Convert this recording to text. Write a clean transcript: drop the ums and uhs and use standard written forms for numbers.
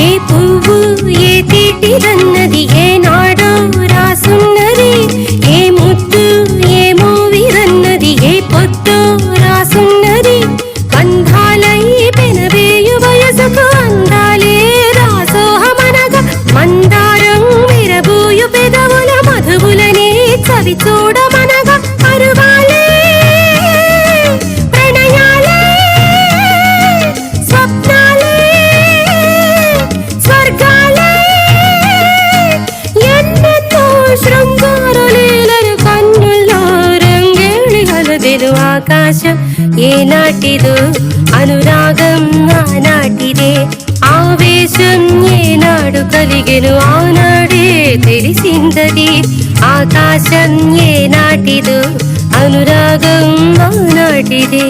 ఏ పువ్వు ఏ తీటిదన్నది ఏనాడో రాసున్నది, ఏ ముద్దు ఏ మూవిరన్నది ఏ పొద్దు రాసున్నది. బంధాలై పెనవేయు వయసుకు అందాలే రాసోహమనగా, మందారం విరబూయు పెదవుల మధువులనే చవి చూడమనగా, అరువాలే ప్రణయాలే స్వప్నాలే స్వర్గాలే ఎన్నెన్నో శృంగార లీలలు కన్నుల్లో రంగేళి గలదెను. ఆకాశం ఏనాటిదో అనురాగం ఆనాటిదే, ఆవేశం ఏనాడు కలిగెను ఆనాడే తెలిసిందది. ఆకాశం ఏనాటిదో అనురాగం ఆనాటిదే.